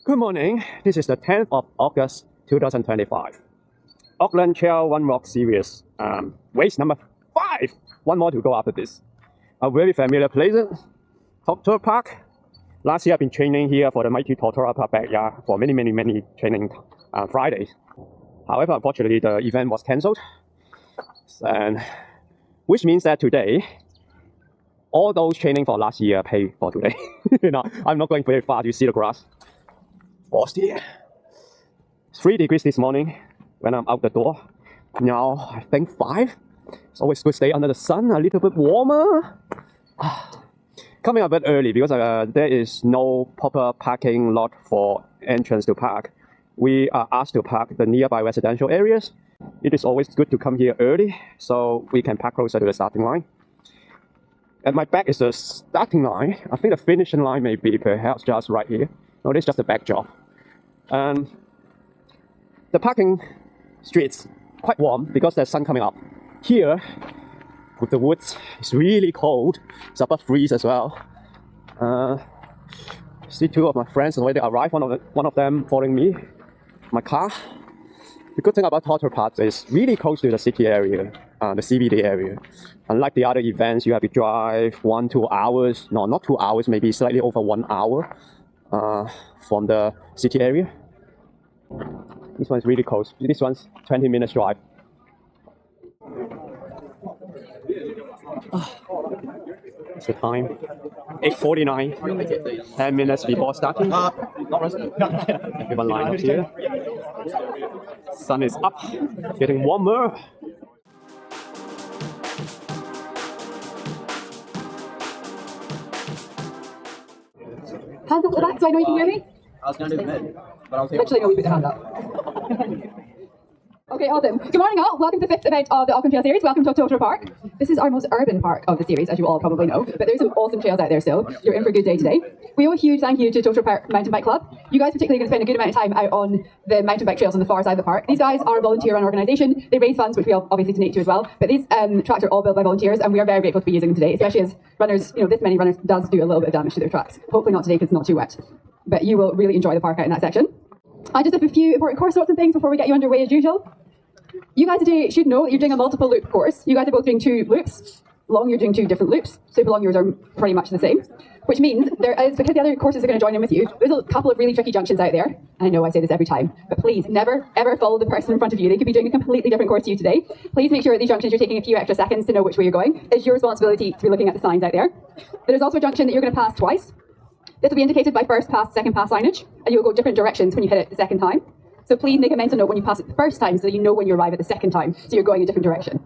Good morning. This is the 10th of August 2025. Auckland Trail One Rock Series. Race number 5. One more to go after this. A very familiar place, Totara Park. Last year I've been training here for the mighty Totara Park backyard for many training Fridays. However, unfortunately the event was cancelled. And which means that today, all those training for last year pay for today. I'm not going very far. You see the grass. Frosty. 3 degrees this morning when I'm out the door. Now I think 5. It's always good to stay under the sun, a little bit warmer. Coming a bit early because there is no proper parking lot for entrance to park. We are asked to park the nearby residential areas. It is always good to come here early so we can park closer to the starting line. At my back is the starting line. I think the finishing line may be perhaps just right here. No, this is just the backdrop. The parking streets quite warm because there's sun coming up. Here, with the woods, it's really cold. It's above freeze as well. See 2 of my friends already arrived. One of them following me, my car. The good thing about Totara Park is really close to the city area, the CBD area. Unlike the other events, you have to drive 1-2 hours. No, not 2 hours, maybe slightly over 1 hour. From the city area. This one's really close. This one's 20 minutes drive. What's the time? 8:49. 10 minutes before starting. Everyone line up here. Sun is up, getting warmer. Hands up at the back so I know you can hear me. I was going to do the mid, but I was Literally, no, we put the hand up. Okay, awesome. Good morning, all. Welcome to the 5th event of the Auckland Trail Series. Welcome to Totara Park. This is our most urban park of the series, as you all probably know. But there's some awesome trails out there still. You're in for a good day today. We owe a huge thank you to Totara Park Mountain Bike Club. You guys particularly going to spend a good amount of time out on the mountain bike trails on the far side of the park. These guys are a volunteer-run organisation. They raise funds, which we obviously donate to as well. But these tracks are all built by volunteers, and we are very grateful to be using them today, especially as runners, this many runners does do a little bit of damage to their tracks. Hopefully not today because it's not too wet. But you will really enjoy the park out in that section. I just have a few important course notes and things before we get you underway as usual. You guys today should know that you're doing a multiple loop course. You guys are both doing 2 loops. Long, you're doing 2 different loops. Super long, yours are pretty much the same. Which means there is, because the other courses are going to join in with you, there's a couple of really tricky junctions out there. I know I say this every time, but please never ever follow the person in front of you. They could be doing a completely different course to you today. Please make sure at these junctions you're taking a few extra seconds to know which way you're going. It's your responsibility to be looking at the signs out there. There's also a junction that you're going to pass twice. This will be indicated by first pass, second pass signage, and you'll go different directions when you hit it the second time. So please make a mental note when you pass it the first time so that you know when you arrive at the second time, so you're going a different direction.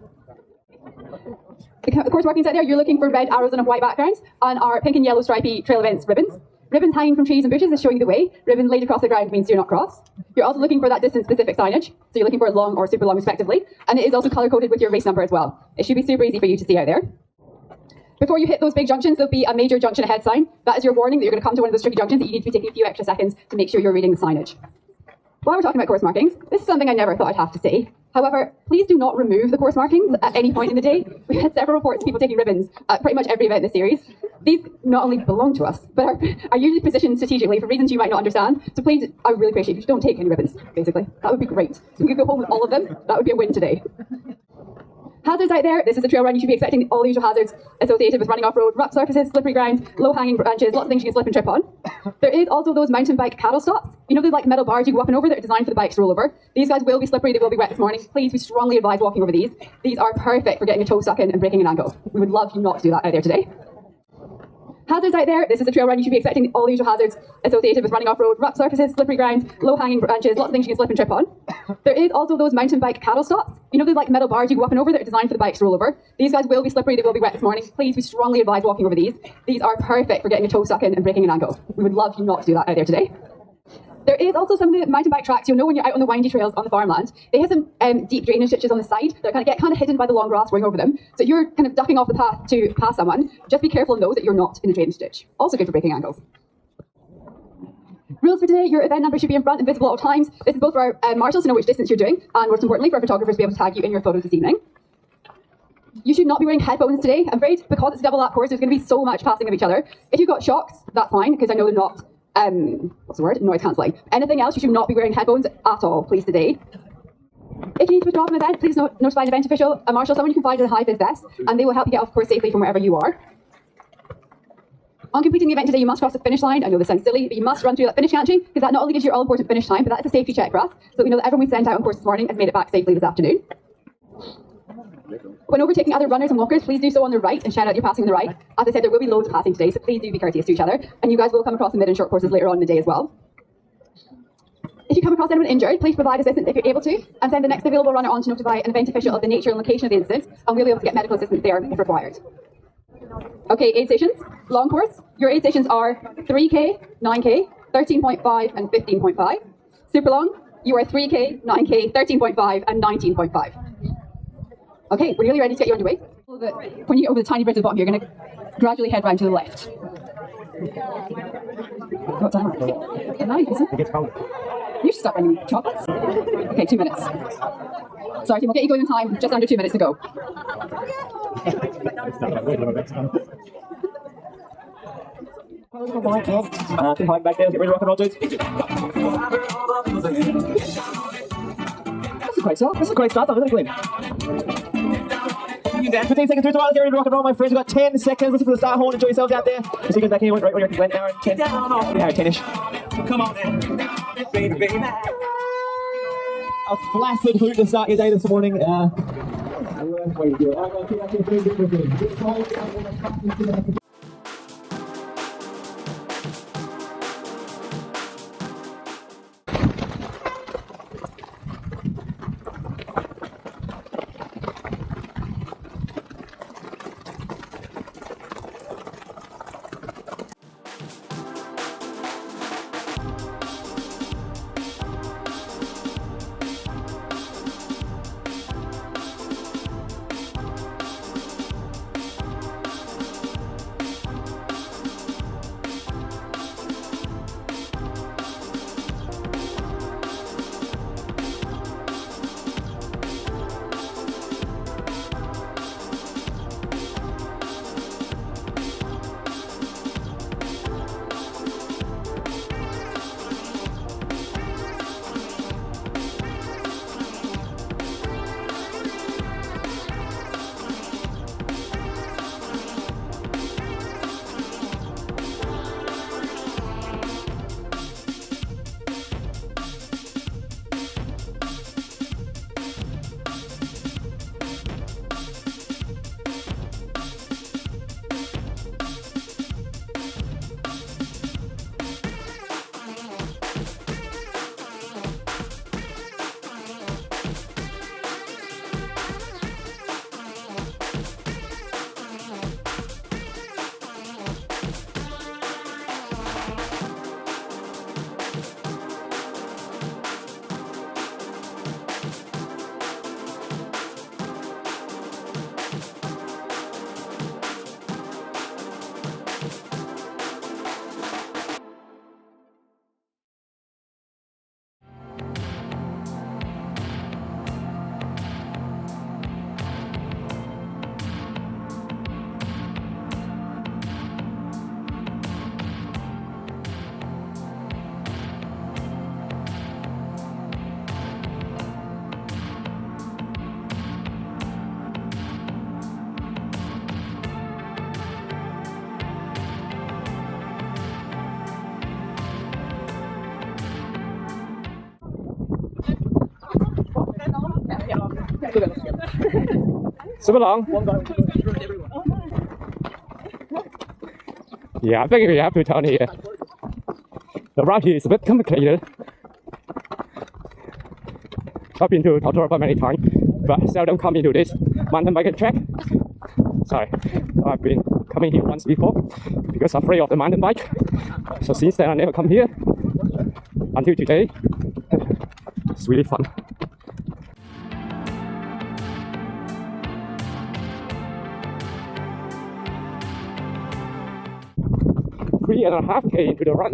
The course markings out there, you're looking for red arrows on a white background, and our pink and yellow stripy trail events ribbons. Ribbons hanging from trees and bushes is showing you the way. Ribbon laid across the ground means do not cross. You're also looking for that distance-specific signage, so you're looking for long or super long respectively, and it is also colour-coded with your race number as well. It should be super easy for you to see out there. Before you hit those big junctions, there'll be a major junction ahead sign. That is your warning that you're going to come to one of those tricky junctions that you need to be taking a few extra seconds to make sure you're reading the signage. While we're talking about course markings, this is something I never thought I'd have to say. However, please do not remove the course markings at any point in the day. We've had several reports of people taking ribbons at pretty much every event in the series. These not only belong to us, but are usually positioned strategically for reasons you might not understand. So please, I would really appreciate if you don't take any ribbons, basically. That would be great. If we could go home with all of them, that would be a win today. Hazards out there. This is a trail run. You should be expecting all the usual hazards associated with running off-road, rough surfaces, slippery ground, low-hanging branches, lots of things you can slip and trip on. There is also those mountain bike cattle stops. You know, they're like metal bars you go up and over that are designed for the bikes to roll over. These guys will be slippery. They will be wet this morning. Please, we strongly advise walking over these. These are perfect for getting a toe stuck in and breaking an ankle. We would love you not to do that out there today. Hazards out there. This is a trail run. You should be expecting all the usual hazards associated with running off-road, rough surfaces, slippery ground, low-hanging branches, lots of things you can slip and trip on. There is also those mountain bike cattle stops. You know, they're like metal bars you go up and over that are designed for the bikes to roll over. These guys will be slippery. They will be wet this morning. Please, we strongly advise walking over these. These are perfect for getting a toe stuck in and breaking an ankle. We would love you not to do that out there today. There is also some of the mountain bike tracks, you'll know when you're out on the windy trails on the farmland. They have some deep drainage ditches on the side that get kind of hidden by the long grass growing over them. So if you're kind of ducking off the path to pass someone, just be careful in those that you're not in the drainage ditch. Also good for breaking ankles. Rules for today, your event number should be in front and visible at all times. This is both for our marshals to know which distance you're doing, and most importantly for our photographers to be able to tag you in your photos this evening. You should not be wearing headphones today. I'm afraid because it's a double lap course, there's going to be so much passing of each other. If you've got shocks, that's fine, because I know they're not what's the word? Noise cancelling. Anything else, you should not be wearing headphones at all, please, today. If you need to withdraw from an event, please notify an event official, a marshal, someone you can fly to the high-vis vest, and they will help you get off course safely from wherever you are. On completing the event today, you must cross the finish line. I know this sounds silly, but you must run through that finish catching, because that not only gives you your all-important finish time, but that's a safety check for us, so we know that everyone we've sent out on course this morning has made it back safely this afternoon. When overtaking other runners and walkers, please do so on the right and shout out you're passing on the right. As I said, there will be loads passing today, so please do be courteous to each other, and you guys will come across the mid and short courses later on in the day as well. If you come across anyone injured, please provide assistance if you're able to, and send the next available runner on to notify an event official of the nature and location of the incident, and we'll be able to get medical assistance there if required. Okay, aid stations. Long course. Your aid stations are 3K, 9K, 13.5 and 15.5. Super long, you are 3K, 9K, 13.5 and 19.5. Okay, we're nearly ready to get you underway. When you get over the tiny bridge at the bottom, you're going to gradually head round to the left. What's that? 9, isn't it? You should start bringing chocolates. Okay, 2 minutes. Sorry, team, we'll get you going in time. Just under 2 minutes to go. Behind back there, get rid of rock and roll, dudes. That's a great start. That's a great start, isn't it, Glenn? 15 seconds through to get ready to rock and roll, my friends. We've got 10 seconds. Listen for the start horn. Enjoy yourselves out there. We'll see you guys back here. Right, we're Glenn, Aaron, 10. Aaron, 10-ish. Come on then, baby, baby. A flaccid hoot to start your day this morning. Super long. Yeah, I think we have to turn here. The route here is a bit complicated. I've been to Totara many times, but seldom come into this mountain biking track. Sorry, I've been coming here once before because I'm afraid of the mountain bike. So since then I never come here until today. It's really fun. 3.5K into the run.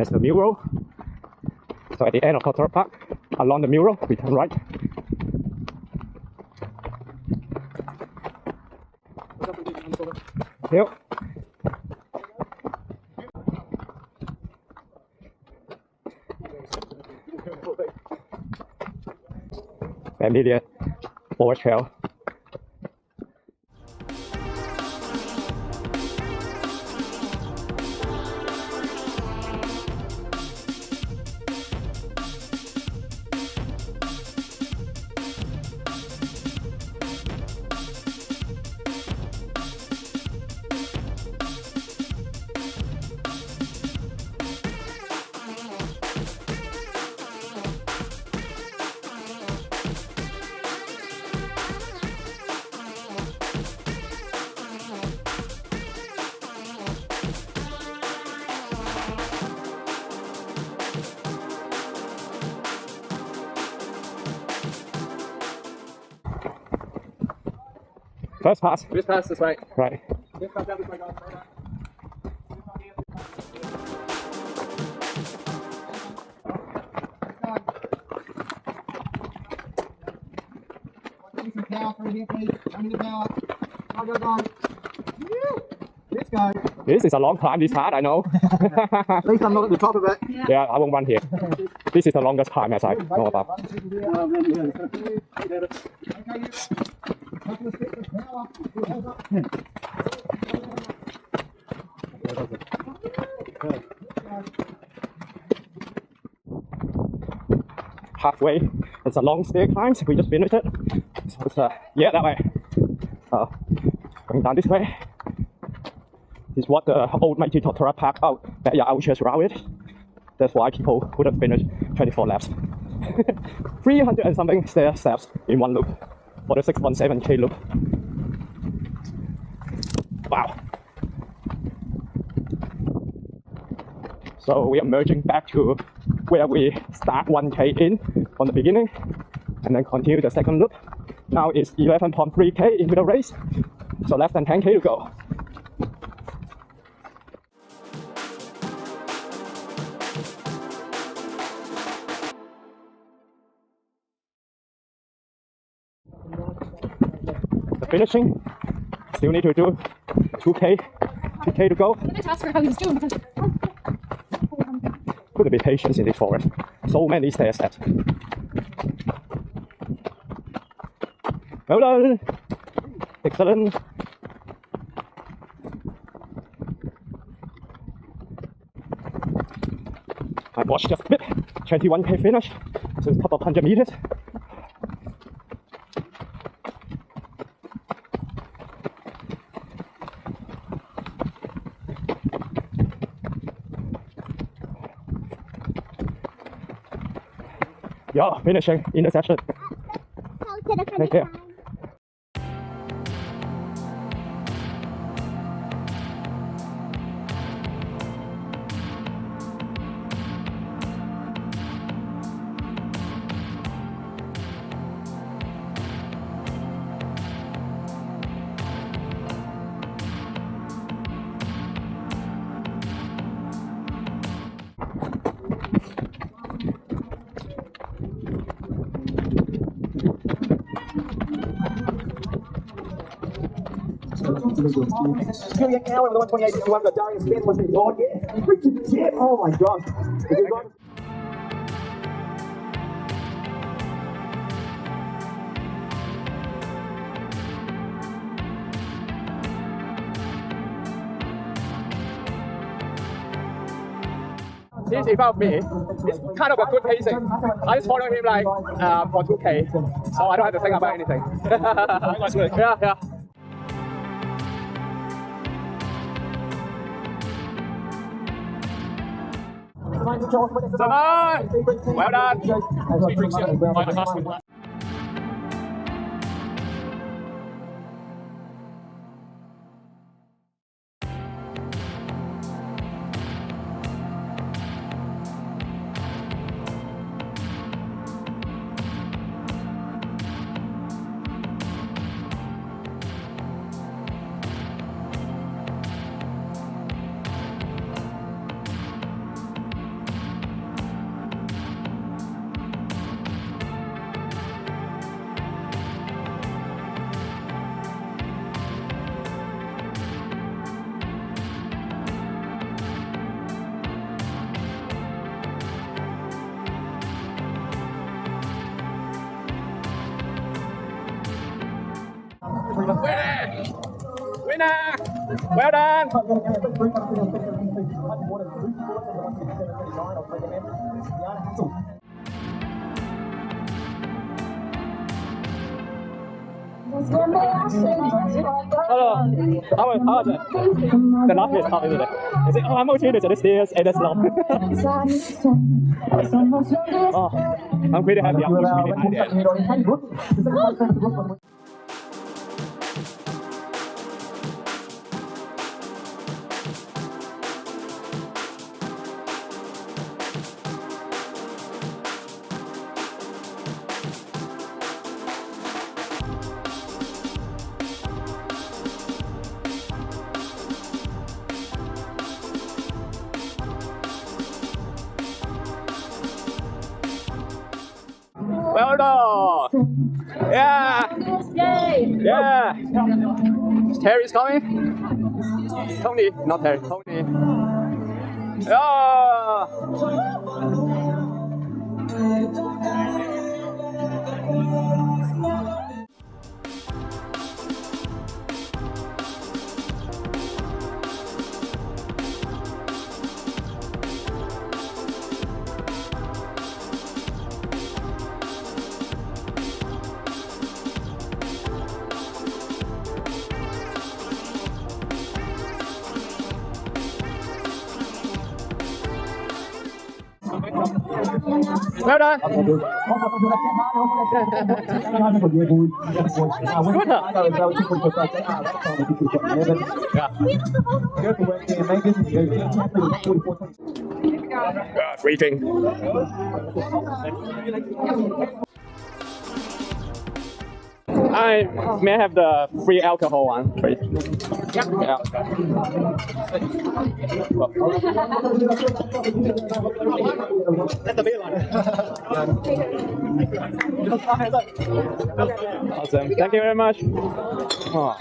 There's the mural. So at the end of Totara Park, along the mural, we turn right. Here. Familiar forest trail. First pass. First pass this way. Right. First pass down this way, guys. Let's go. This is a long climb, this part, I know. At least I'm not at the top of it. Yeah, I won't run here. This is the longest climb as I know about. Halfway, it's a long stair climb, we just finished it. So it's, yeah, that way. Going down this way. This is what the old mighty Totara Park backyard outchurch around it. That's why people couldn't finish 24 laps. 300 and something stair steps in one loop for the 617K loop. Wow. So we are merging back to where we start 1K in from the beginning and then continue the second loop. Now it's 11.3K into the race, so less than 10K to go. The finishing, still need to do 2K to go. I'm going to ask her how he's doing because Couldn't be patient in this forest. So many stair steps. Well done! Excellent! I watched just a bit. 21K finish. So it's a couple of 100 meters. Yeah, finishing in the session. Thank you. Julian Allen, the 128-61, got Darius Smith, was Lord, yeah. Freaking shit, oh my god. He's in front of me. It's kind of a good pacing. I just follow him like for 2K, so I don't have to think about anything. Yeah, yeah. Simon! Well done! Winner! Well done! Hello. How was it? The last bit is tough, isn't it? Is it? Oh, I'm motivated to the stairs and the slope. Oh, I'm pretty happy. I'm really behind it. Well done! Yeah! Yay! Yeah! Terry's coming? Tony, not Terry, Tony. Yeah! Well done. Good. Free drink. I may have the free alcohol one, please. Yeah. That's the big one. Awesome. Thank you very much. Oh.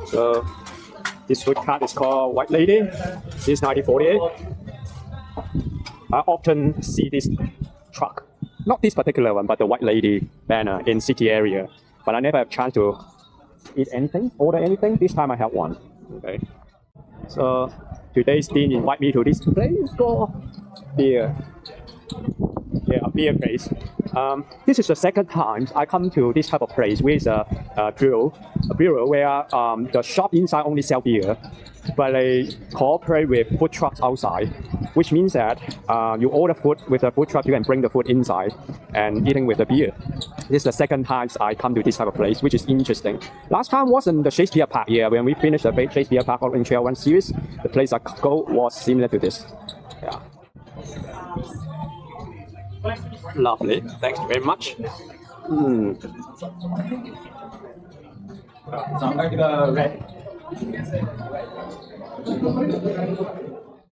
So this food cart is called White Lady. This is 1948. I often see this truck, not this particular one, but the White Lady banner in city area. But I never have chance to eat anything, order anything. This time I have one. Okay. So today's dean invite me to this place called beer. Yeah, a beer place. This is the second time I come to this type of place, which is a bureau where the shop inside only sell beer, but they cooperate with food trucks outside, which means that you order food with a food truck, you can bring the food inside and eating with the beer. This is the second time I come to this type of place, which is interesting. Last time wasn't the Shakespeare Park here. When we finished the Shakespeare Park Auckland Trail 1 series, the place I go was similar to this. Yeah. Lovely. Thanks very much. So I'm going to go red.